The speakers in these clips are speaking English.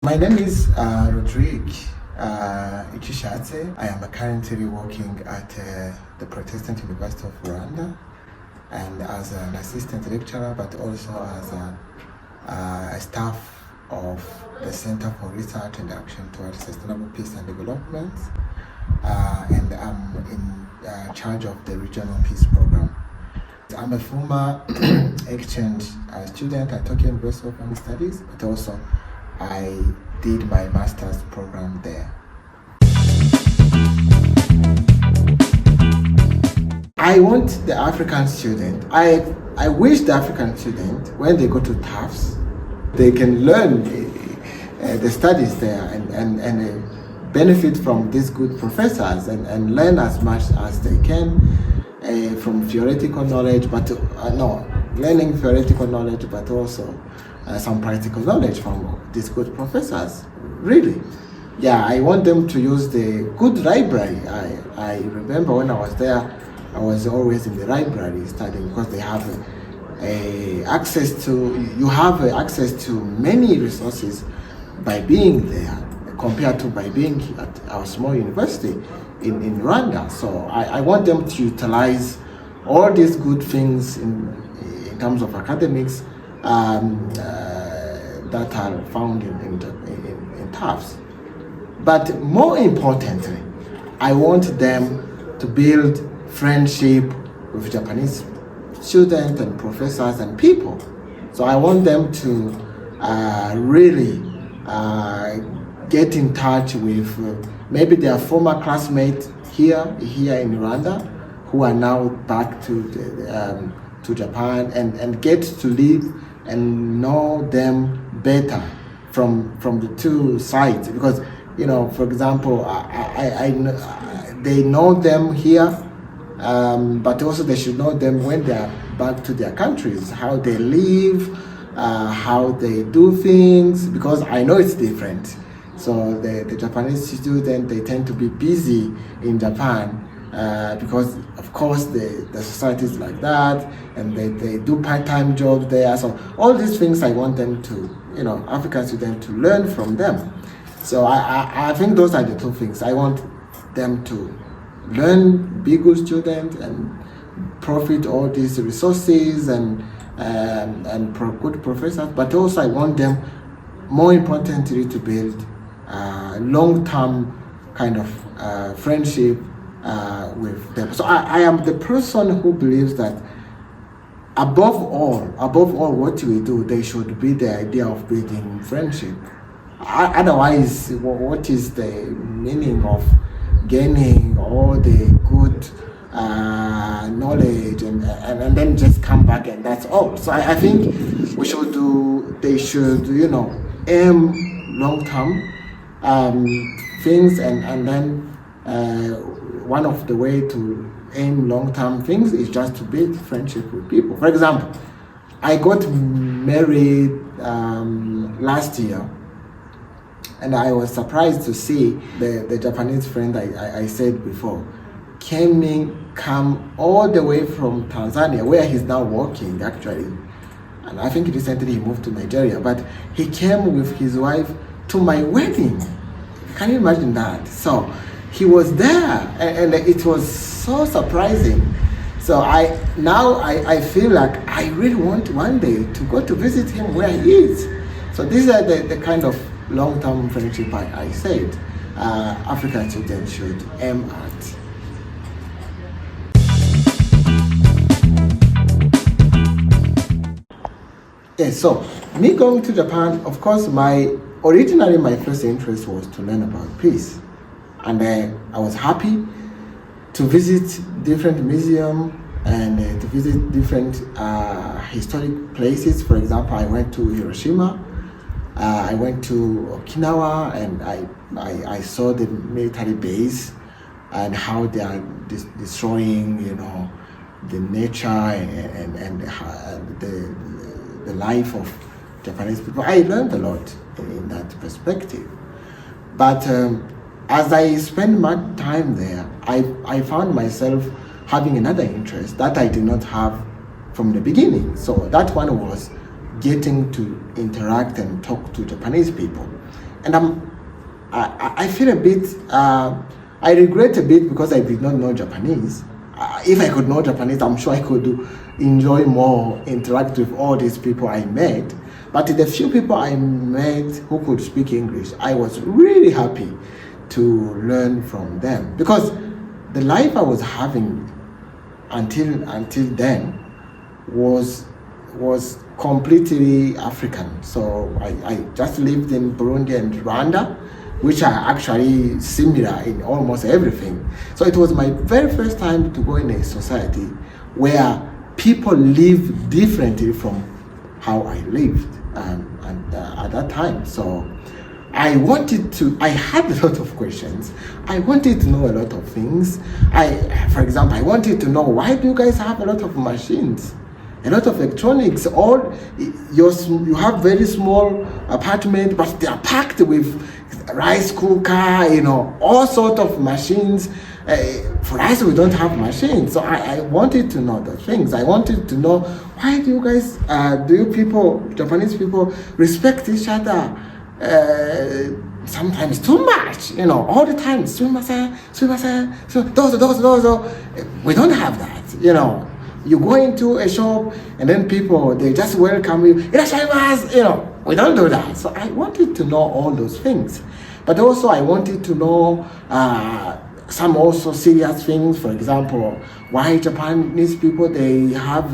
My name is Rodrigue Ichirshatse. I am currently working at the Protestant University of Rwanda and as an assistant lecturer, but also as a staff of the Center for Research and Action Towards Sustainable Peace and Development, and I'm in charge of the Regional Peace Program. I'm a former exchange student at Tokyo University of Home Studies, but also I did my master's program there. I want the African student, I wish the African student, when they go to TAFs, they can learn the studies there and benefit from these good professors and learn as much as they can from theoretical knowledge, but learning theoretical knowledge, but also some practical knowledge from these good professors. Really, yeah, I want them to use the good library. I remember when I was there, I was always in the library studying because they have access to many resources by being there compared to by being at our small university in Rwanda. So I want them to utilize all these good things in terms of academics that are found in TAFs. But more importantly, I want them to build friendship with Japanese students and professors and people. So I want them to really get in touch with maybe their former classmates here in Rwanda who are now back to Japan and get to live and know them better from the two sides, because for example, they know them here, but also they should know them when they are back to their countries, how they live, how they do things, because I know it's different. So the Japanese students, they tend to be busy in Japan because of course the society is like that, and they do part-time jobs there. So all these things I want them to, African students to learn from them. So I think those are the two things. I want them to learn, be good students, and profit all these resources and good professors. But also I want them, more importantly, to build long-term kind of friendship with them. So I am the person who believes that above all what we do, there should be the idea of building friendship. Otherwise, what is the meaning of gaining all the good knowledge and then just come back and that's all? So I think they should aim long-term things, and then one of the way to aim long-term things is just to build friendship with people. For example, I got married last year, and I was surprised to see the Japanese friend I said before come all the way from Tanzania, where he's now working actually, and I think recently he moved to Nigeria, but he came with his wife to my wedding. Can you imagine that? So he was there, and it was so surprising. So I feel like I really want one day to go to visit him where he is. So these are the kind of long-term friendship I said African students should aim at. Yeah, so me going to Japan, of course, originally my first interest was to learn about peace. And I was happy to visit different museums and to visit different historic places. For example, I went to Hiroshima, I went to Okinawa, and I saw the military base and how they are destroying, the nature and the life of Japanese people. I learned a lot in that perspective. But as I spent my time there, I found myself having another interest that I did not have from the beginning. So that one was getting to interact and talk to Japanese people. And I feel a bit, I regret a bit because I did not know Japanese. If I could know Japanese, I'm sure I could enjoy more, interact with all these people I met. But the few people I met who could speak English, I was really happy to learn from them. Because the life I was having until then was completely African. So I just lived in Burundi and Rwanda, which are actually similar in almost everything. So it was my very first time to go in a society where people live differently from how I lived at that time. So I had a lot of questions. I wanted to know a lot of things. For example, I wanted to know, why do you guys have a lot of machines? A lot of electronics, you have very small apartment, but they are packed with rice cooker, all sort of machines. For us, we don't have machines. So I wanted to know the things. I wanted to know, why do you guys, Japanese people, respect each other sometimes too much, all the time. Sumimasen, dozo. We don't have that, You go into a shop and then people, they just welcome you. Irashaimasu, we don't do that. So I wanted to know all those things. But also I wanted to know some also serious things. For example, why Japanese people, they have,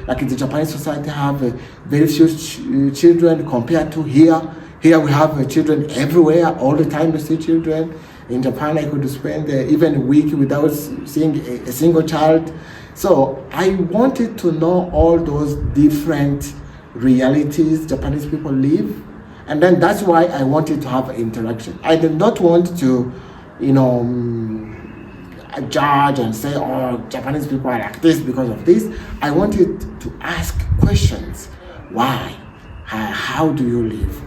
like in the Japanese society, have very few children compared to here. Here we have children everywhere, all the time we see children. In Japan, I could spend even a week without seeing a single child. So I wanted to know all those different realities Japanese people live. And then that's why I wanted to have interaction. I did not want to, judge and say, oh, Japanese people are like this because of this. I wanted to ask questions. Why? How do you live?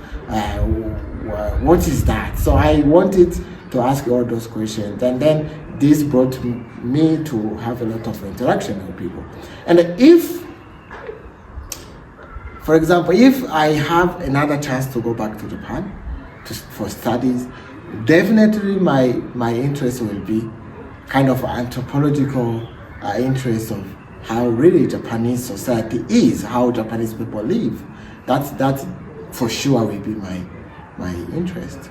What is that? So I wanted to ask all those questions. And then this brought me to have a lot of interaction with people. And for example, if I have another chance to go back to Japan for studies, definitely my interest will be kind of anthropological interest of how really Japanese society is, how Japanese people live. That for sure will be my interest.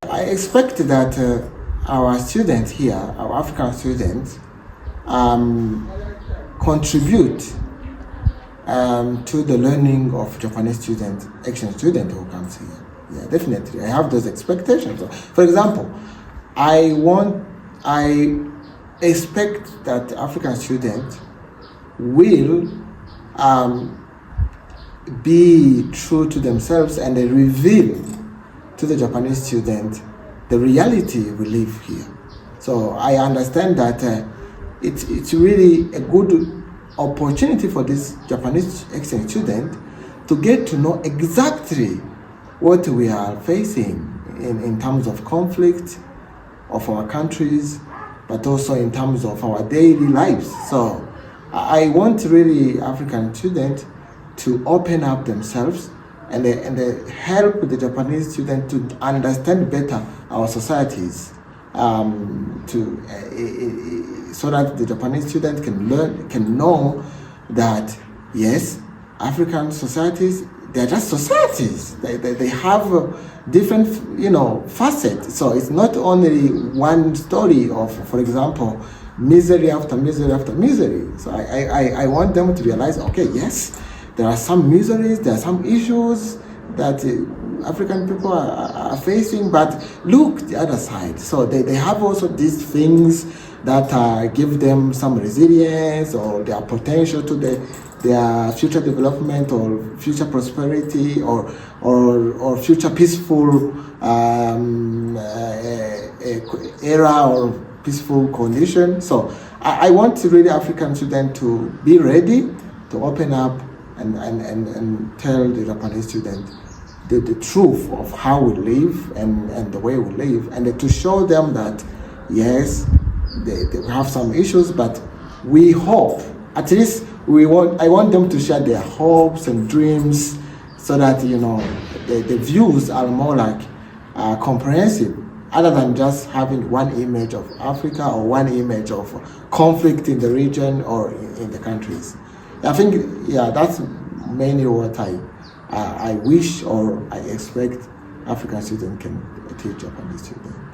I expect that our students here, our African students, contribute to the learning of Japanese students, exchange student who comes here. Yeah, definitely. I have those expectations. For example, I expect that African students will be true to themselves and they reveal to the Japanese student the reality we live here. So I understand that it's really a good opportunity for this Japanese exchange student to get to know exactly what we are facing in terms of conflict of our countries, but also in terms of our daily lives. So I want really African students to open up themselves and help the Japanese student to understand better our societies, so that the Japanese student can know that yes, African societies, they're just societies. They have different facets. So it's not only one story of, for example, misery after misery after misery. So I want them to realize, okay, yes, there are some miseries, there are some issues that African people are facing, but look the other side. So they have also these things that give them some resilience or their potential to their future development or future prosperity or future peaceful era or peaceful condition. So I want really African students to be ready to open up and tell the Japanese student the truth of how we live and the way we live, and to show them that yes, they have some issues, but we hope, at least I want them to share their hopes and dreams so that, the views are more like comprehensive, other than just having one image of Africa or one image of conflict in the region or in the countries. I think, that's mainly what I wish or I expect African students can teach Japanese students.